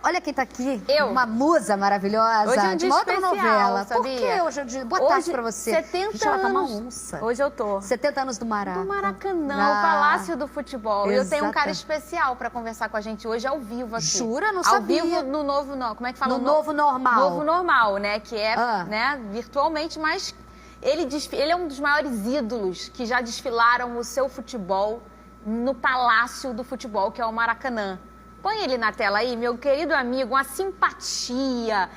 Olha quem tá aqui. Eu. Uma musa maravilhosa. Hoje é um dia de uma outra especial, novela. sabia? Por que hoje é um dia? Boa tarde pra você. 70 Gente, ela tá uma anos. onça. Hoje eu tô. 70 anos do Maraca. Do Maracanã, o Palácio do Futebol. E eu tenho um cara Exata. especial pra conversar com a gente hoje ao vivo aqui. Jura? Não ao sabia. vivo no novo, não, como é que fala? No novo normal. Novo normal, né? Que é, Ah. né, virtualmente, mas ele é um dos maiores ídolos que já desfilaram o seu futebol no Palácio do Futebol, que é o Maracanã. Põe ele na tela aí, meu querido amigo, uma simpatia.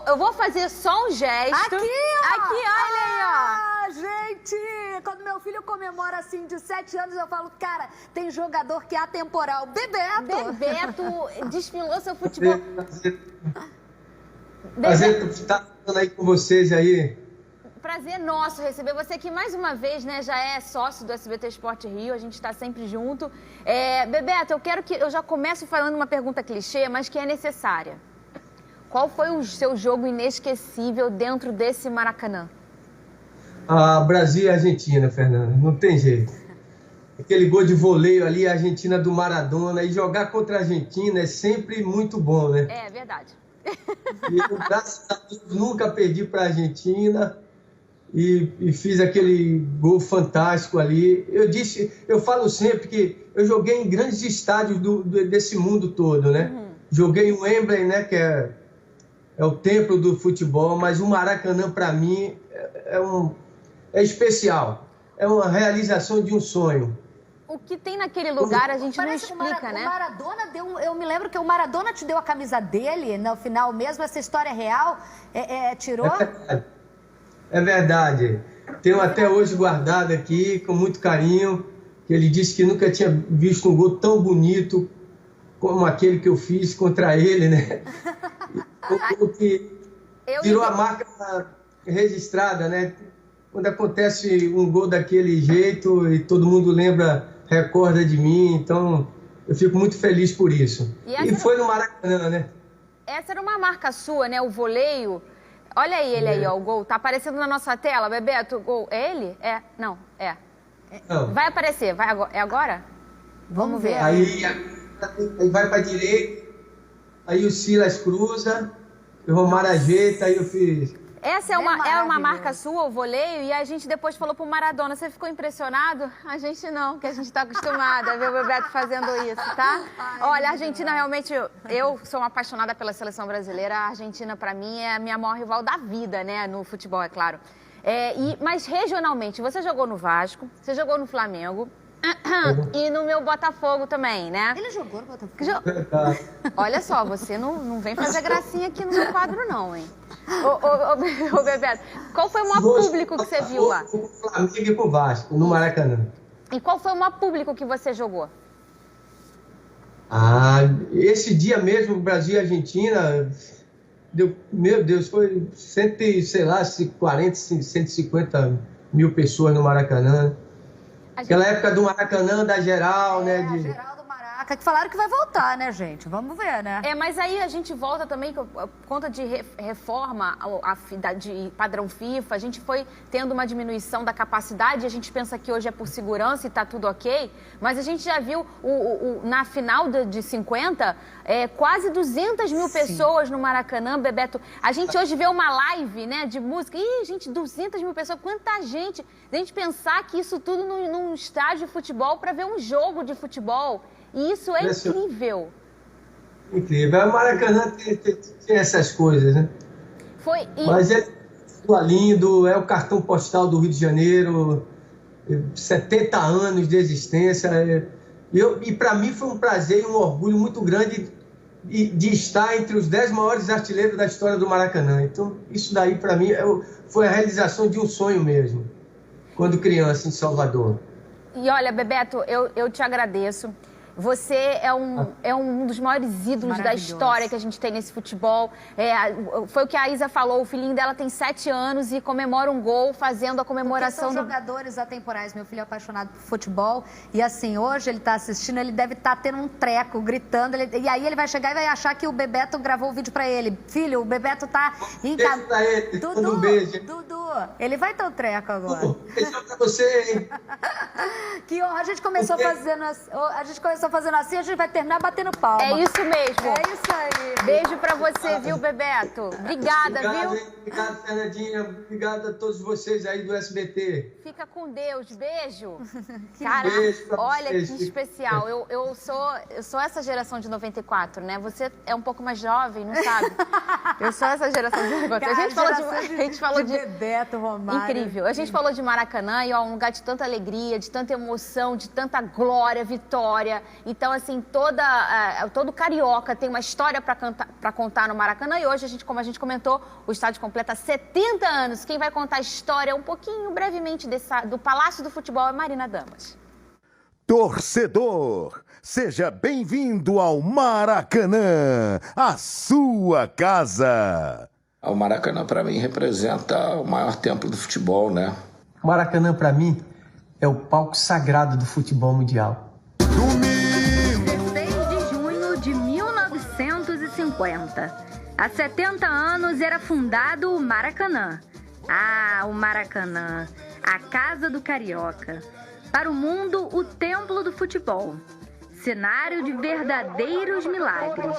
Eu vou fazer só um gesto. Aqui, ó! Aqui, olha aí, ó. Ah, gente! Quando meu filho comemora assim de 7 anos, eu falo, cara, tem jogador que é atemporal. Bebeto! Bebeto desfilou seu futebol. Prazer estar falando aí com vocês aí. Prazer nosso receber você aqui mais uma vez, né? Já é sócio do SBT Esporte Rio, a gente está sempre junto. Bebeto, eu já começo falando uma pergunta clichê, mas que é necessária. Qual foi o seu jogo inesquecível dentro desse Maracanã? Brasil e Argentina, Fernanda, não tem jeito. Aquele gol de voleio ali, a Argentina do Maradona, e jogar contra a Argentina é sempre muito bom, né? É verdade. E eu, graças a Deus, nunca perdi para a Argentina. E fiz aquele gol fantástico ali. Eu falo sempre que eu joguei em grandes estádios desse mundo todo, né? Uhum. Joguei em Wembley, né? Que é o templo do futebol, mas o Maracanã para mim é especial. É uma realização de um sonho. O que tem naquele lugar a gente não explica, né? O Maradona eu me lembro que o Maradona te deu a camisa dele no final mesmo. Essa história é real? Tirou? É verdade. Tenho até hoje guardado aqui, com muito carinho, que ele disse que nunca tinha visto um gol tão bonito como aquele que eu fiz contra ele, né? O que virou a marca registrada, né? Quando acontece um gol daquele jeito e todo mundo recorda de mim, então eu fico muito feliz por isso. E foi no Maracanã, né? Essa era uma marca sua, né? O voleio. Olha aí ele aí, ó, o gol. Tá aparecendo na nossa tela, Bebeto, o gol. É ele? Não. Não. Vai aparecer, é agora? Vamos ver. Aí vai para direita, aí o Silas cruza, o Romário ajeita, aí eu fiz. Essa é uma marca sua, o voleio, e a gente depois falou pro Maradona. Você ficou impressionado? A gente não, que a gente tá acostumada a ver o Bebeto fazendo isso, tá? Olha, a Argentina realmente... Eu sou uma apaixonada pela seleção brasileira. A Argentina, pra mim, é a minha maior rival da vida, né? No futebol, é claro. Mas regionalmente, você jogou no Vasco, você jogou no Flamengo... E no meu Botafogo também, né? Ele jogou no Botafogo? Olha só, você não vem fazer gracinha aqui no meu quadro, não, hein? Ô, Bebeto, qual foi o maior público que você viu lá? O Flamengo e o Vasco, no Maracanã. E qual foi o maior público que você jogou? Esse dia mesmo, Brasil e Argentina, meu Deus, foi 140, 150 mil pessoas no Maracanã. Aquela época do Maracanã, da geral, né? A geral do Maraca, que falaram que vai voltar, né, gente? Vamos ver, né? Mas aí a gente volta também, por conta de reforma de padrão FIFA, a gente foi tendo uma diminuição da capacidade, a gente pensa que hoje é por segurança e tá tudo ok, mas a gente já viu na final de 50, quase 200 mil pessoas no Maracanã, Bebeto. A gente hoje vê uma live, né, de música, gente, 200 mil pessoas, quanta gente! A gente pensar que isso tudo num estádio de futebol para ver um jogo de futebol. E isso é incrível. Incrível. O Maracanã tem essas coisas, né? Mas é lindo, é o cartão postal do Rio de Janeiro, 70 anos de existência. E para mim foi um prazer e um orgulho muito grande de estar entre os 10 maiores artilheiros da história do Maracanã. Então, isso daí para mim foi a realização de um sonho mesmo, quando criança, em Salvador. E olha, Bebeto, eu te agradeço. Você é um dos maiores ídolos da história que a gente tem nesse futebol. Foi o que a Isa falou, o filhinho dela tem 7 anos e comemora um gol fazendo a comemoração são jogadores atemporais. Meu filho é apaixonado por futebol e assim, hoje ele tá assistindo, ele deve estar tendo um treco, gritando. E aí ele vai chegar e vai achar que o Bebeto gravou o vídeo pra ele. Filho, o Bebeto tá em casa. Beijo pra ele, um beijo. Dudu, Ele vai ter o treco agora. Beijão pra você, hein? Que honra. A gente começou fazendo assim, a gente vai terminar batendo palma. É isso mesmo. É isso aí. Beijo pra você, viu, Bebeto? Obrigada, Obrigado, viu? hein? Obrigado, Fernandinha. Obrigado a todos vocês aí do SBT. Fica com Deus. Beijo. Cara, beijo pra olha vocês. que especial. Eu sou essa geração de 94, né? Você é um pouco mais jovem, não sabe? Eu sou essa geração de 94. Cara, a gente falou de Bebeto, Romário. Incrível. A gente falou de Maracanã e é um lugar de tanta alegria, de tanta emoção, de tanta glória, vitória. Então, assim, todo carioca tem uma história para contar no Maracanã. E hoje, como a gente comentou, o estádio completa 70 anos. Quem vai contar a história um pouquinho, brevemente, do Palácio do Futebol é Marina Damas. Torcedor, seja bem-vindo ao Maracanã, a sua casa. O Maracanã, para mim, representa o maior templo do futebol, né? O Maracanã, para mim, é o palco sagrado do futebol mundial. 16 de junho de 1950. Há 70 anos era fundado o Maracanã. Ah, o Maracanã, a casa do carioca. Para o mundo, o templo do futebol. Cenário de verdadeiros milagres.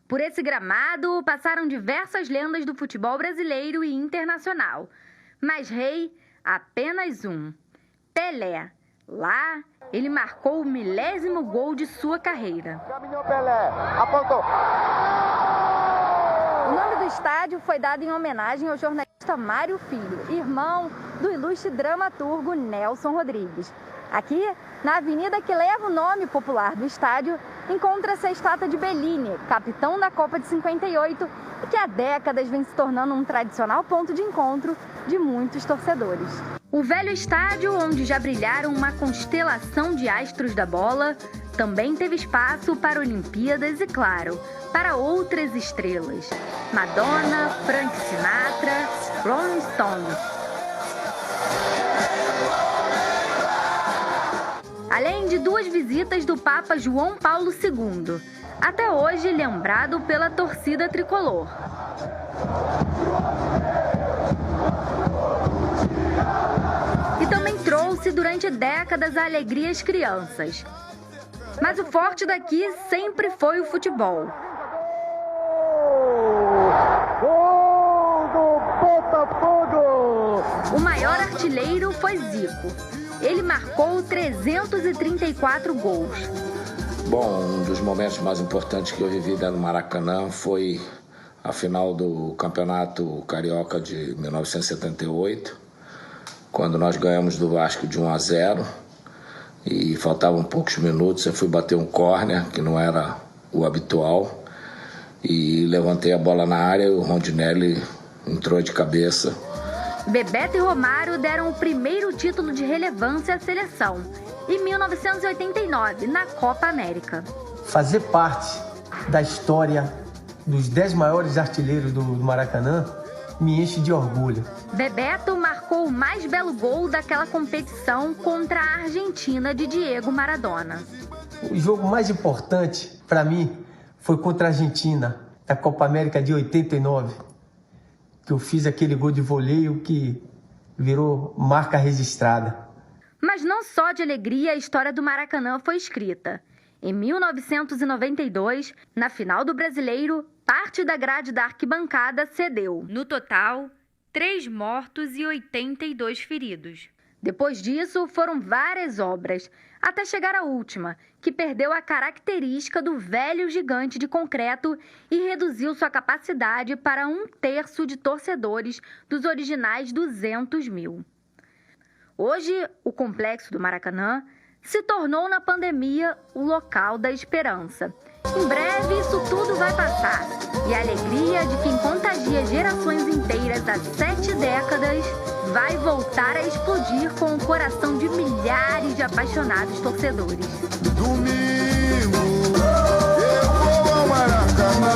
Por esse gramado passaram diversas lendas do futebol brasileiro e internacional. Mas rei, apenas um. Pelé. Lá, ele marcou o 1000º gol de sua carreira. Caminhou Pelé, apontou. O nome do estádio foi dado em homenagem ao jornalista Mário Filho, irmão do ilustre dramaturgo Nelson Rodrigues. Aqui, na avenida que leva o nome popular do estádio, encontra-se a estátua de Bellini, capitão da Copa de 58, e que há décadas vem se tornando um tradicional ponto de encontro de muitos torcedores. O velho estádio, onde já brilharam uma constelação de astros da bola, também teve espaço para Olimpíadas e, claro, para outras estrelas. Madonna, Frank Sinatra, Rolling Stones. Além de 2 visitas do Papa João Paulo II, até hoje lembrado pela torcida tricolor. E também trouxe durante décadas a alegria às crianças. Mas o forte daqui sempre foi o futebol. Gol do Botafogo! O maior artilheiro foi Zico. Ele marcou 334 gols. Bom, um dos momentos mais importantes que eu vivi dentro do Maracanã foi a final do Campeonato Carioca de 1978, quando nós ganhamos do Vasco de 1-0 e faltavam poucos minutos. Eu fui bater um córner, que não era o habitual, e levantei a bola na área e o Rondinelli entrou de cabeça. Bebeto e Romário deram o primeiro título de relevância à seleção, em 1989, na Copa América. Fazer parte da história dos 10 maiores artilheiros do Maracanã me enche de orgulho. Bebeto marcou o mais belo gol daquela competição contra a Argentina de Diego Maradona. O jogo mais importante para mim foi contra a Argentina, da Copa América de 89, que eu fiz aquele gol de voleio que virou marca registrada. Mas não só de alegria a história do Maracanã foi escrita. Em 1992, na final do Brasileiro, parte da grade da arquibancada cedeu. No total, 3 mortos e 82 feridos. Depois disso, foram várias obras, até chegar à última, que perdeu a característica do velho gigante de concreto e reduziu sua capacidade para 1/3 de torcedores dos originais 200 mil. Hoje, o complexo do Maracanã se tornou na pandemia o local da esperança. Em breve, isso tudo vai passar. E a alegria de quem contagia gerações inteiras há 7 décadas vai voltar a explodir com o coração de milhares de apaixonados torcedores. Domingo, eu vou ao Maracanã.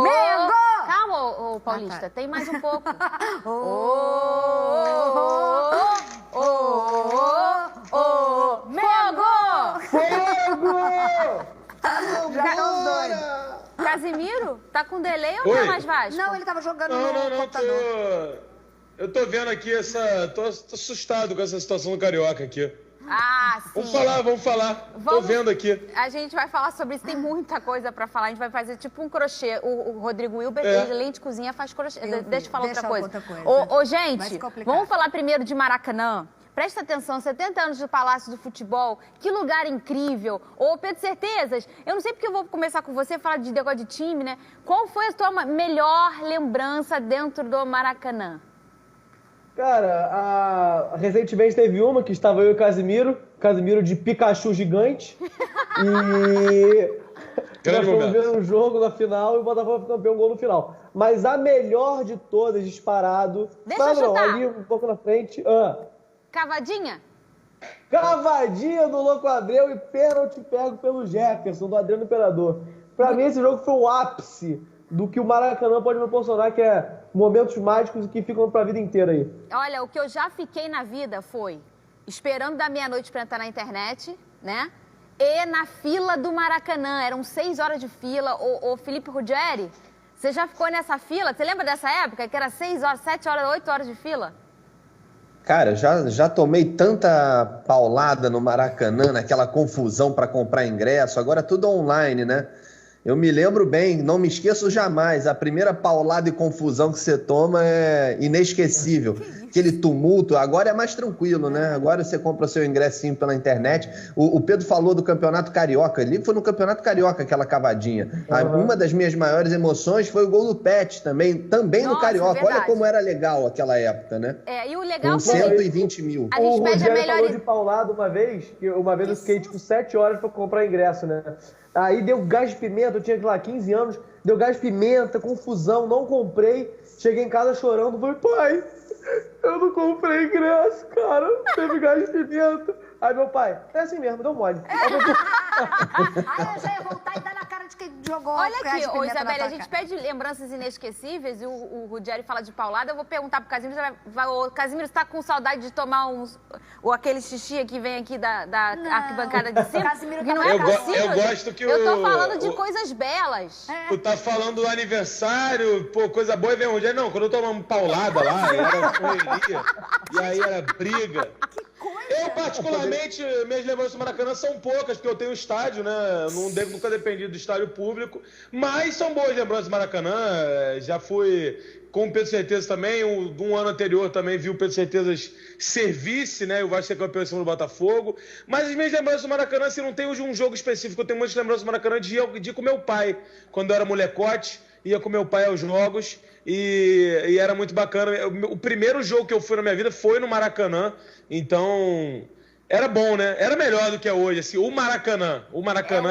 Mengo! Calma, ô Paulista, tem mais um pouco. Mengo! Já Casimiro, tá com delay ou não é mais Vasco? Não, ele tava jogando Não, computador. eu tô vendo aqui tô assustado com essa situação do Carioca aqui. Ah, sim. Vamos falar. Tô vendo aqui. A gente vai falar sobre isso, tem muita coisa pra falar. A gente vai fazer tipo um crochê. O Rodrigo Wilber, além de cozinha, faz crochê. Deixa eu falar outra coisa. Ô, gente, vamos falar primeiro de Maracanã. Presta atenção, 70 anos do Palácio do Futebol, que lugar incrível. Ô, Pedro Certezas, eu não sei porque eu vou começar com você, falar de negócio de time, né? Qual foi a tua melhor lembrança dentro do Maracanã? Cara, recentemente teve uma que estava eu e o Casimiro de Pikachu gigante. E nós fomos ver um jogo na final e o Botafogo foi campeão, gol no final. Mas a melhor de todas, disparado... Deixa eu chutar. Ali um pouco na frente... Cavadinha? Cavadinha do Louco Abreu e pênalti pego pelo Jefferson, do Adriano Imperador. Pra mim, esse jogo foi o ápice do que o Maracanã pode proporcionar, que é momentos mágicos que ficam pra vida inteira aí. Olha, o que eu já fiquei na vida foi esperando da meia-noite pra entrar na internet, né? E na fila do Maracanã. Eram 6 horas de fila. O Felipe Ruggeri, você já ficou nessa fila? Você lembra dessa época que era 6 horas, 7 horas, 8 horas de fila? Cara, já tomei tanta paulada no Maracanã, naquela confusão para comprar ingresso, agora tudo online, né? Eu me lembro bem, não me esqueço jamais, a primeira paulada e confusão que você toma é inesquecível. Aquele tumulto, agora é mais tranquilo, né? Agora você compra o seu ingressinho pela internet. O Pedro falou do Campeonato Carioca, ali foi no Campeonato Carioca aquela cavadinha. Uma das minhas maiores emoções foi o gol do Pet também no Carioca. Verdade. Olha como era legal aquela época, né? E o legal com 120 mil. A gente pede a melhor... falou de paulada uma vez, que uma vez eu fiquei tipo 7 horas pra comprar ingresso, né? Aí deu gás de pimenta, eu tinha, lá, 15 anos, deu gás de pimenta, confusão, não comprei. Cheguei em casa chorando, falei, pai, eu não comprei ingresso, cara, teve gás de pimenta. Aí meu pai, é assim mesmo, deu mole. Aí eu já ia voltar e dar na cara de quem jogou. Olha aqui, ô Isabelle, a gente pede lembranças inesquecíveis e o Ruggeri fala de paulada. Eu vou perguntar pro Casimiro, ô Casimiro, você tá com saudade de tomar aquele xixi que vem aqui da arquibancada de cima? Casimiro que não é eu gosto que eu tô falando de coisas belas. Tu tá falando do aniversário, pô, coisa boa, e vem um dia. Não, quando eu tomava paulada lá, era correria, e aí era briga. Eu, particularmente, minhas lembranças do Maracanã são poucas, porque eu tenho estádio, né? Nunca dependi do estádio público, mas são boas lembranças do Maracanã. Já fui com o Pedro Certeza também, um ano anterior também vi o Pedro Certezas service, né? O Vasco ser campeão em cima do Botafogo. Mas as minhas lembranças do Maracanã, assim, não tem um jogo específico. Eu tenho muitas lembranças do Maracanã de ir com meu pai, quando eu era molecote, ia com meu pai aos jogos. E era muito bacana. O primeiro jogo que eu fui na minha vida foi no Maracanã. Então, era bom, né? Era melhor do que é hoje. Assim, o Maracanã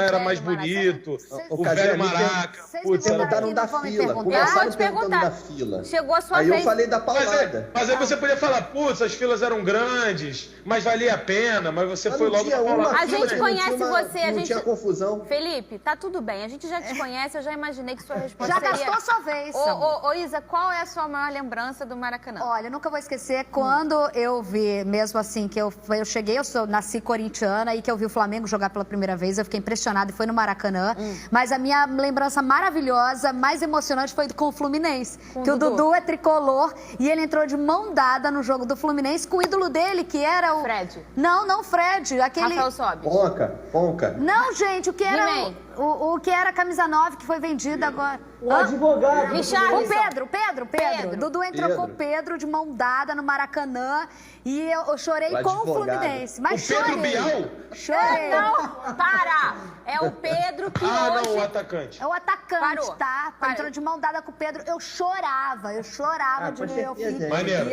era mais bonito. O velho Maraca. Putz, perguntaram da fila. Começaram perguntando da fila. Chegou a sua vez. Aí eu falei da paulada. Mas aí você podia falar, putz, as filas eram grandes, mas valia a pena, mas você foi logo pra paulada. A gente conhece você, a gente... tinha confusão. Felipe, tá tudo bem. A gente já te conhece, eu já imaginei que sua resposta seria... Já gastou a sua vez. Ô, Isa, qual é a sua maior lembrança do Maracanã? Olha, eu nunca vou esquecer quando eu vi, mesmo assim, que eu cheguei, nasci corintiana e que eu vi o Flamengo jogar pela primeira vez, eu fiquei impressionada e foi no Maracanã. Mas a minha lembrança maravilhosa, mais emocionante foi com o Fluminense. Que o Dudu é tricolor e ele entrou de mão dada no jogo do Fluminense com o ídolo dele, que era o... Fred. Não, Fred. Aquele... Rafael Sobis. Ponca. Não, gente, o que era... O que era a camisa 9 que foi vendida agora. O advogado. O Pedro. Dudu entrou com o Pedro de mão dada no Maracanã e eu chorei com o Fluminense. Mas o Pedro Bial? Chorei. Não, para! É o Pedro que hoje... não, o atacante. É o atacante, Parou. tá? Entrou de mão dada com o Pedro. Eu chorava de ver o filho. Maneiro.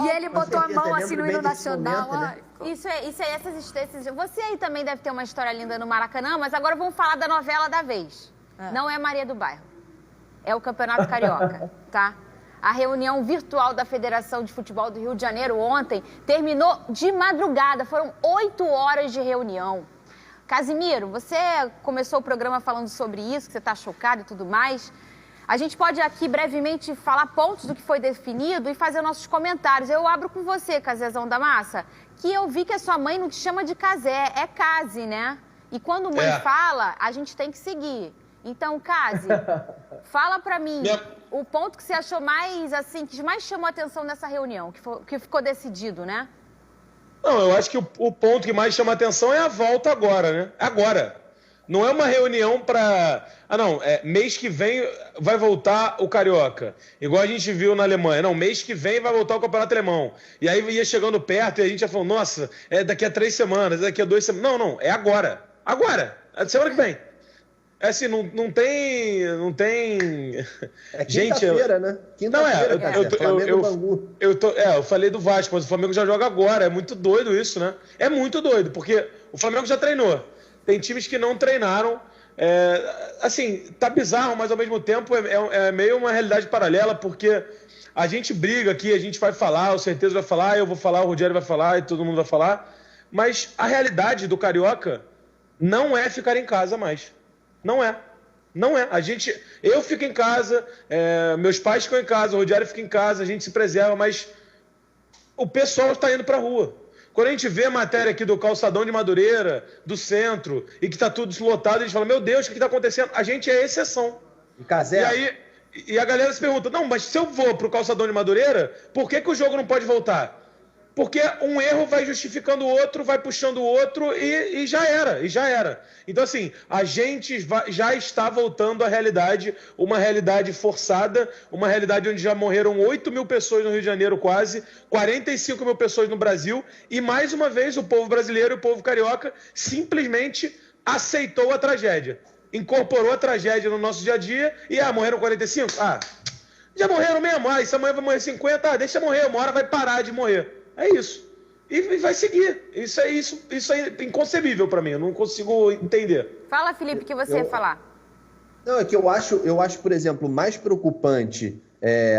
E ele botou a mão assim no hino nacional. Momento, né? Isso é essas existências. Você aí também deve ter uma história linda no Maracanã, mas agora vamos falar da novela da vez. Não é Maria do Bairro. É o Campeonato Carioca, tá? A reunião virtual da Federação de Futebol do Rio de Janeiro ontem terminou de madrugada. Foram 8 horas de reunião. Casimiro, você começou o programa falando sobre isso, que você está chocado e tudo mais. A gente pode aqui brevemente falar pontos do que foi definido e fazer nossos comentários. Eu abro com você, Casezão da Massa, que eu vi que a sua mãe não te chama de Casé, é Case, né? E quando mãe fala, a gente tem que seguir. Então, Casi, fala pra mim o ponto que você achou mais, assim, que mais chamou a atenção nessa reunião, que ficou decidido, né? Não, eu acho que o ponto que mais chama a atenção é a volta agora, né? Agora. Não é uma reunião para... mês que vem vai voltar o Carioca. Igual a gente viu na Alemanha. Não, mês que vem vai voltar o Campeonato Alemão. E aí ia chegando perto e a gente ia falando, nossa, é daqui a 3 semanas, daqui a 2 semanas. Não, é agora. Agora. É semana que vem. É assim, não tem... É quinta-feira, né? Eu falei do Vasco, mas o Flamengo já joga agora. É muito doido isso, né? É muito doido, porque o Flamengo já treinou. Tem times que não treinaram. Assim, tá bizarro, mas ao mesmo tempo é meio uma realidade paralela, porque a gente briga aqui, a gente vai falar, o Certeza vai falar, eu vou falar, o Rogério vai falar e todo mundo vai falar. Mas a realidade do Carioca não é ficar em casa mais. Não é. Não é. Eu fico em casa, meus pais ficam em casa, o Rogério fica em casa, a gente se preserva, mas o pessoal está indo para a rua. Quando a gente vê a matéria aqui do calçadão de Madureira, do centro, e que está tudo deslotado, a gente fala, meu Deus, o que está acontecendo? A gente é exceção. E a galera se pergunta, não, mas se eu vou para o calçadão de Madureira, por que o jogo não pode voltar? Porque um erro vai justificando o outro, vai puxando o outro e já era. Então, assim, a gente já está voltando à realidade, uma realidade forçada, uma realidade onde já morreram 8 mil pessoas no Rio de Janeiro quase, 45 mil pessoas no Brasil, e mais uma vez o povo brasileiro e o povo carioca simplesmente aceitou a tragédia. Incorporou a tragédia no nosso dia a dia e, morreram 45? Já morreram mesmo, essa amanhã vai morrer 50, deixa morrer, uma hora vai parar de morrer. É isso. E vai seguir. Isso é inconcebível para mim. Eu não consigo entender. Fala, Felipe, que você ia falar. Não, é que eu acho, por exemplo, mais preocupante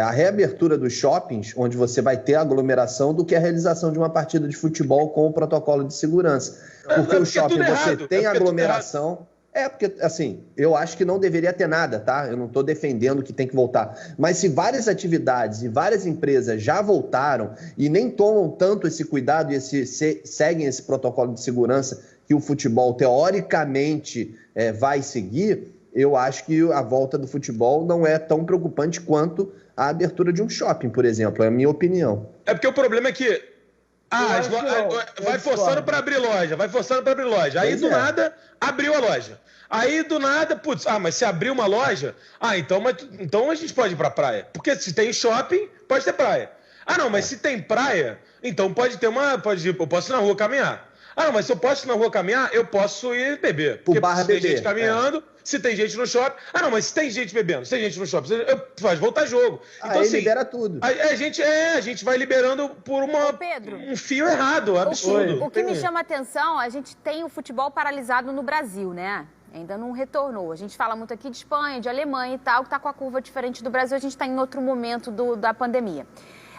a reabertura dos shoppings, onde você vai ter aglomeração, do que a realização de uma partida de futebol com o protocolo de segurança. Porque o shopping você tem aglomeração... porque, assim, eu acho que não deveria ter nada, tá? Eu não estou defendendo que tem que voltar. Mas se várias atividades e várias empresas já voltaram e nem tomam tanto esse cuidado e seguem esse protocolo de segurança que o futebol, teoricamente, vai seguir, eu acho que a volta do futebol não é tão preocupante quanto a abertura de um shopping, por exemplo. É a minha opinião. É porque o problema é que vai forçando para abrir loja, Aí, do nada, abriu a loja. Aí, do nada, mas se abrir uma loja, então a gente pode ir pra praia. Porque se tem shopping, pode ter praia. Mas se tem praia, então pode ter eu posso ir na rua caminhar. Mas se eu posso ir na rua caminhar, eu posso ir beber. Porque se tem gente caminhando, se tem gente no shopping... mas se tem gente bebendo, se tem gente no shopping, faz voltar jogo. Então, assim, libera tudo. A gente vai liberando por um fio errado, absurdo. O que me chama a atenção, a gente tem o futebol paralisado no Brasil, né? Ainda não retornou. A gente fala muito aqui de Espanha, de Alemanha e tal, que está com a curva diferente do Brasil. A gente está em outro momento da pandemia.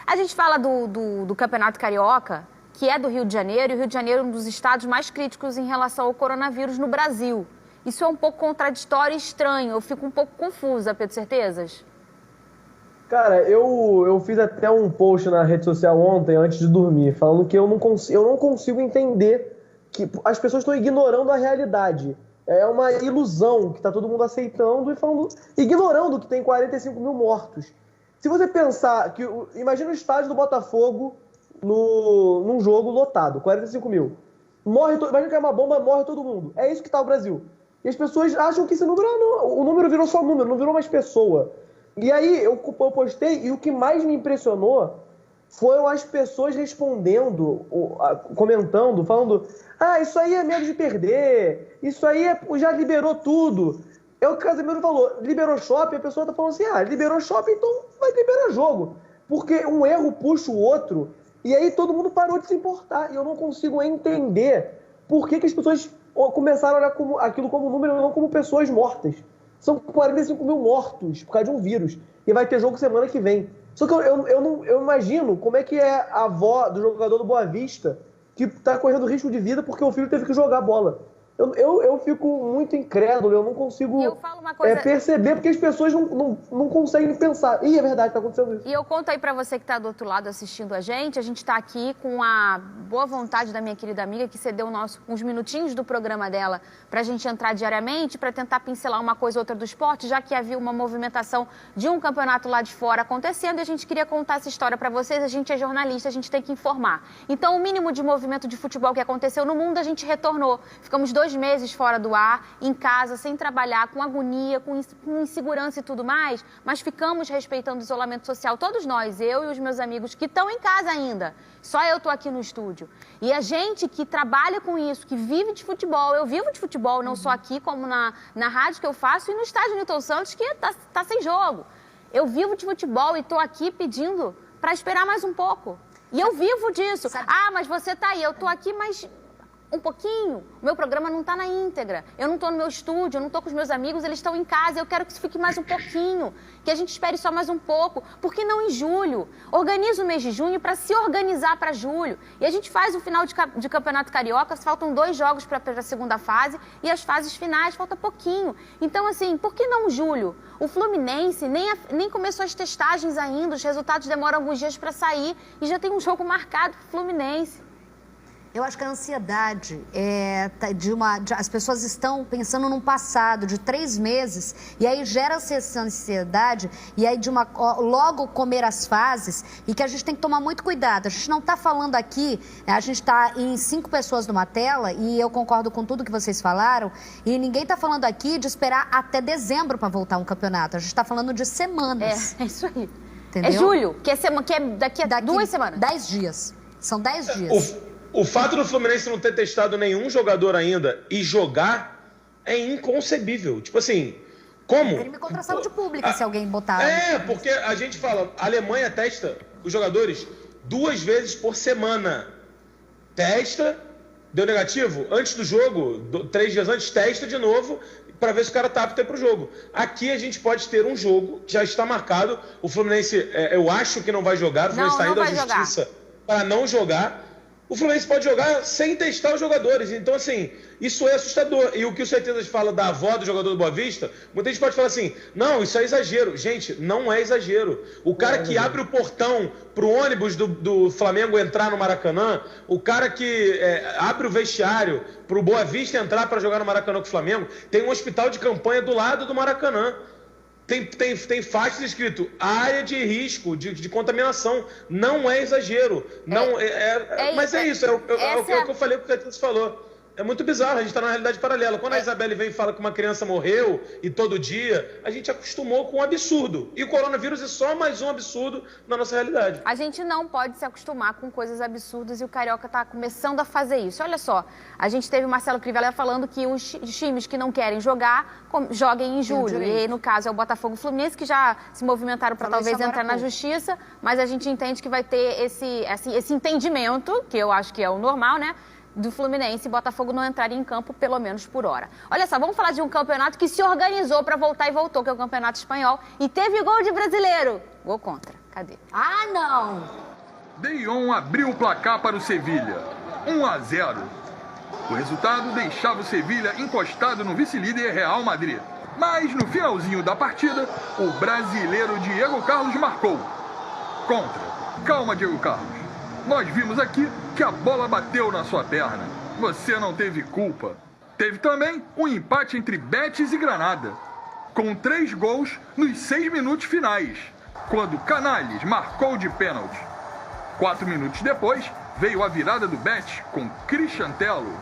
A gente fala do Campeonato Carioca, que é do Rio de Janeiro, e o Rio de Janeiro é um dos estados mais críticos em relação ao coronavírus no Brasil. Isso é um pouco contraditório e estranho. Eu fico um pouco confusa, Pedro Certezas. Cara, eu fiz até um post na rede social ontem, antes de dormir, falando que eu não consigo entender que as pessoas estão ignorando a realidade. É uma ilusão que está todo mundo aceitando e ignorando que tem 45 mil mortos. Se você pensar imagina o estádio do Botafogo num jogo lotado, 45 mil. Imagina que é uma bomba, morre todo mundo. É isso que está o Brasil. E as pessoas acham que esse número o número virou só número, não virou mais pessoa. E aí eu postei, e o que mais me impressionou foram as pessoas respondendo, comentando, falando: isso aí é medo de perder, isso aí já liberou tudo. O Casemiro falou, liberou shopping, a pessoa tá falando assim, liberou shopping, então vai liberar jogo. Porque um erro puxa o outro, e aí todo mundo parou de se importar. E eu não consigo entender por que as pessoas começaram a olhar aquilo como número e não como pessoas mortas. São 45 mil mortos por causa de um vírus. E vai ter jogo semana que vem. Só que eu imagino como é que é a avó do jogador do Boa Vista que tá correndo risco de vida porque o filho teve que jogar bola. Eu fico muito incrédulo, eu não consigo perceber, porque as pessoas não conseguem pensar. Ih, é verdade, tá acontecendo isso. E eu conto aí pra você que tá do outro lado assistindo a gente tá aqui com a boa vontade da minha querida amiga, que cedeu uns minutinhos do programa dela pra gente entrar diariamente, pra tentar pincelar uma coisa ou outra do esporte, já que havia uma movimentação de um campeonato lá de fora acontecendo, e a gente queria contar essa história pra vocês. A gente é jornalista, a gente tem que informar. Então, o mínimo de movimento de futebol que aconteceu no mundo, a gente retornou. Ficamos 2 meses fora do ar, em casa, sem trabalhar, com agonia, com insegurança e tudo mais, mas ficamos respeitando o isolamento social. Todos nós, eu e os meus amigos que estão em casa ainda. Só eu estou aqui no estúdio. E a gente que trabalha com isso, que vive de futebol, eu vivo de futebol, não só aqui, como na rádio que eu faço e no estádio Newton Santos, que tá sem jogo. Eu vivo de futebol e estou aqui pedindo para esperar mais um pouco. E eu vivo disso. Ah, mas você tá aí, eu tô aqui, mas um pouquinho. O meu programa não tá na íntegra. Eu não tô no meu estúdio, eu não tô com os meus amigos, eles estão em casa. Eu quero que isso fique mais um pouquinho, que a gente espere só mais um pouco. Por que não em julho? Organiza o mês de junho para se organizar para julho. E a gente faz o final de Campeonato Carioca, faltam 2 jogos para a segunda fase e as fases finais, falta pouquinho. Então, assim, por que não julho? O Fluminense nem começou as testagens ainda, os resultados demoram alguns dias para sair e já tem um jogo marcado pro Fluminense. Eu acho que a ansiedade as pessoas estão pensando num passado de 3 meses e aí gera-se essa ansiedade e aí logo comer as fases e que a gente tem que tomar muito cuidado. A gente não está falando aqui, a gente está em 5 pessoas numa tela e eu concordo com tudo que vocês falaram e ninguém está falando aqui de esperar até dezembro para voltar um campeonato. A gente está falando de semanas. É isso aí. Entendeu? É julho, que é daqui a 2 semanas. 10 dias. São 10 dias. O fato do Fluminense não ter testado nenhum jogador ainda e jogar é inconcebível. Tipo assim, como? Crime contra a saúde pública, se alguém botar... Porque a gente fala, a Alemanha testa os jogadores 2 vezes por semana. Testa, deu negativo, antes do jogo, 3 dias antes, testa de novo para ver se o cara tá apto para o jogo. Aqui a gente pode ter um jogo que já está marcado. O Fluminense, eu acho que não vai jogar, o Fluminense está indo à justiça para não jogar. O Fluminense pode jogar sem testar os jogadores. Então, assim, isso é assustador. E o que o Certezas fala da avó do jogador do Boa Vista, muita gente pode falar assim, não, isso é exagero. Gente, não é exagero. O cara que abre o portão pro ônibus do Flamengo entrar no Maracanã, o cara que abre o vestiário pro Boa Vista entrar para jogar no Maracanã com o Flamengo, tem um hospital de campanha do lado do Maracanã. Tem faixas escrito área de risco, de contaminação. Não é exagero. Mas é isso. É o que eu falei, o que o Certezas falou. É muito bizarro, a gente está numa realidade paralela. Quando a Isabelle vem e fala que uma criança morreu e todo dia, a gente acostumou com um absurdo. E o coronavírus é só mais um absurdo na nossa realidade. A gente não pode se acostumar com coisas absurdas e o Carioca está começando a fazer isso. Olha só, a gente teve o Marcelo Crivella falando que os times que não querem jogar, joguem em julho. E no caso é o Botafogo e o Fluminense, que já se movimentaram para talvez entrar na justiça, mas a gente entende que vai ter esse entendimento, que eu acho que é o normal, né? Do Fluminense e Botafogo não entrarem em campo, pelo menos por hora. Olha só, vamos falar de um campeonato que se organizou para voltar e voltou, que é o Campeonato Espanhol, e teve gol de brasileiro. Gol contra. Cadê? Ah, não! De Jong abriu o placar para o Sevilha, 1-0. O resultado deixava o Sevilha encostado no vice-líder Real Madrid. Mas no finalzinho da partida, o brasileiro Diego Carlos marcou. Contra. Calma, Diego Carlos. Nós vimos aqui que a bola bateu na sua perna. Você não teve culpa. Teve também um empate entre Betis e Granada, com 3 gols nos 6 minutos finais, quando Canales marcou de pênalti. 4 minutos depois, veio a virada do Betis com Christian Tello.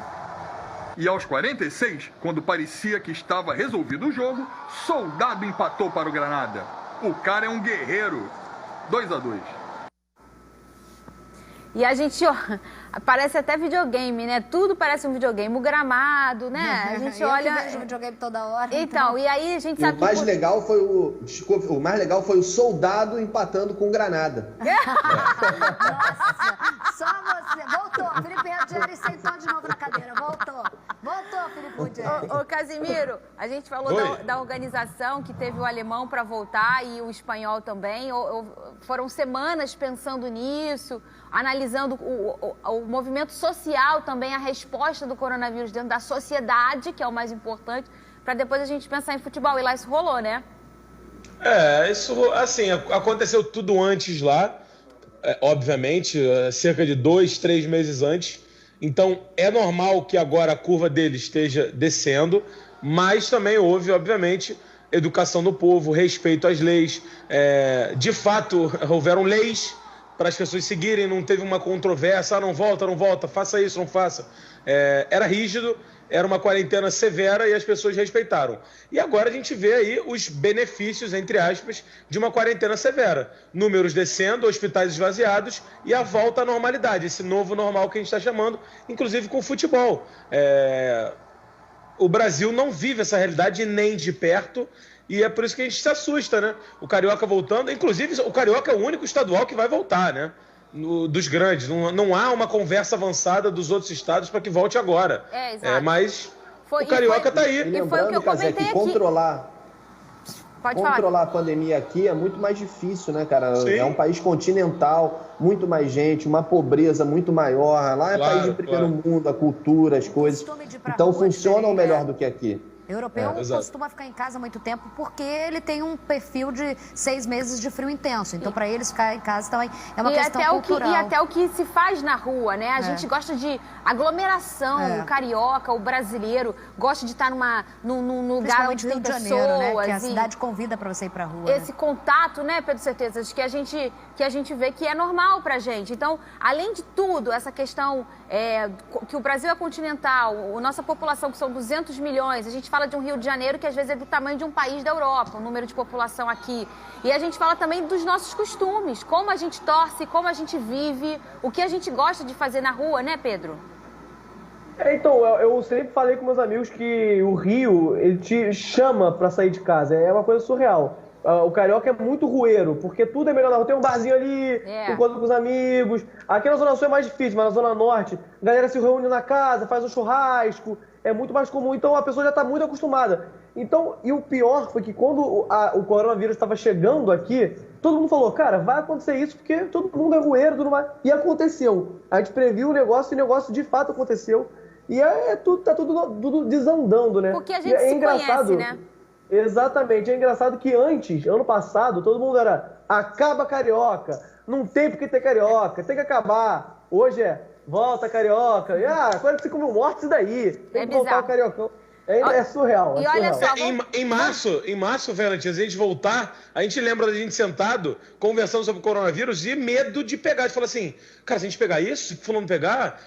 E aos 46, quando parecia que estava resolvido o jogo, Soldado empatou para o Granada. O cara é um guerreiro. 2-2. E a gente, parece até videogame, né? Tudo parece um videogame. O gramado, né? A gente olha... Eu vejo videogame toda hora. Então, e aí a gente sabe... O mais legal foi o Soldado empatando com o Granada. Nossa, só você. Voltou, Felipe Rogério sentou de novo na cadeira. Voltou, Felipe Ô, Casimiro, a gente falou da organização que teve o alemão para voltar e o espanhol também. Foram semanas pensando nisso, analisando o movimento social também, a resposta do coronavírus dentro da sociedade, que é o mais importante, para depois a gente pensar em futebol. E lá isso rolou, né? Isso, assim, aconteceu tudo antes lá, obviamente, cerca de 2, 3 meses antes. Então, é normal que agora a curva dele esteja descendo, mas também houve, obviamente, educação do povo, respeito às leis. De fato, houveram leis para as pessoas seguirem, não teve uma controvérsia, não volta, faça isso, não faça. Era rígido, era uma quarentena severa e as pessoas respeitaram. E agora a gente vê aí os benefícios, entre aspas, de uma quarentena severa. Números descendo, hospitais esvaziados e a volta à normalidade, esse novo normal que a gente está chamando, inclusive com o futebol. O Brasil não vive essa realidade nem de perto e é por isso que a gente se assusta, né? O Carioca voltando, inclusive o Carioca é o único estadual que vai voltar, né? Dos grandes, não há uma conversa avançada dos outros estados para que volte agora. Exato. Mas o Carioca está aí. E foi o que eu comentei aqui. Controlar a pandemia aqui é muito mais difícil, né, cara? Sim. É um país continental, muito mais gente, uma pobreza muito maior. Lá é país de primeiro mundo, a cultura, as coisas. Então funcionam melhor do que aqui. O europeu costuma ficar em casa muito tempo porque ele tem um perfil de 6 meses de frio intenso. Então, para eles ficar em casa também é uma questão cultural. E até o que se faz na rua, né? A gente gosta de aglomeração. O carioca, o brasileiro, gosta de estar num lugar onde tem pessoas. Janeiro, né? Que a cidade convida para você ir para a rua. Esse contato, né, Pedro Certezas, que a gente vê que é normal pra gente. Então, além de tudo, essa questão que o Brasil é continental, a nossa população, que são 200 milhões, a gente fala de um Rio de Janeiro que às vezes é do tamanho de um país da Europa, o número de população aqui. E a gente fala também dos nossos costumes, como a gente torce, como a gente vive, o que a gente gosta de fazer na rua, né, Pedro? Então, eu sempre falei com meus amigos que o Rio, ele te chama pra sair de casa, é uma coisa surreal. O carioca é muito rueiro, porque tudo é melhor na rua. Tem um barzinho ali, encontro com os amigos. Aqui na Zona Sul é mais difícil, mas na Zona Norte, a galera se reúne na casa, faz um churrasco, é muito mais comum. Então a pessoa já está muito acostumada. Então, e o pior foi que quando o coronavírus estava chegando aqui, todo mundo falou, cara, vai acontecer isso porque todo mundo é rueiro, tudo mais. E aconteceu. A gente previu o negócio e o negócio de fato aconteceu. E tá tudo desandando, né? Porque a gente se conhece, né? Exatamente. É engraçado que antes, ano passado, todo mundo era acaba carioca, não tem porque ter carioca, tem que acabar. Hoje volta carioca. E 45 mil mortes daí. Tem que voltar o cariocão. É surreal. E olha só, em março, Valentina, se a gente voltar, a gente lembra da gente sentado, conversando sobre o coronavírus e medo de pegar. De falar assim, cara, se a gente pegar isso, se fulano pegar,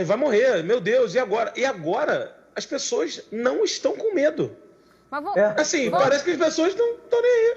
vai morrer. Meu Deus, e agora? E agora, as pessoas não estão com medo. Mas parece que as pessoas não estão nem aí.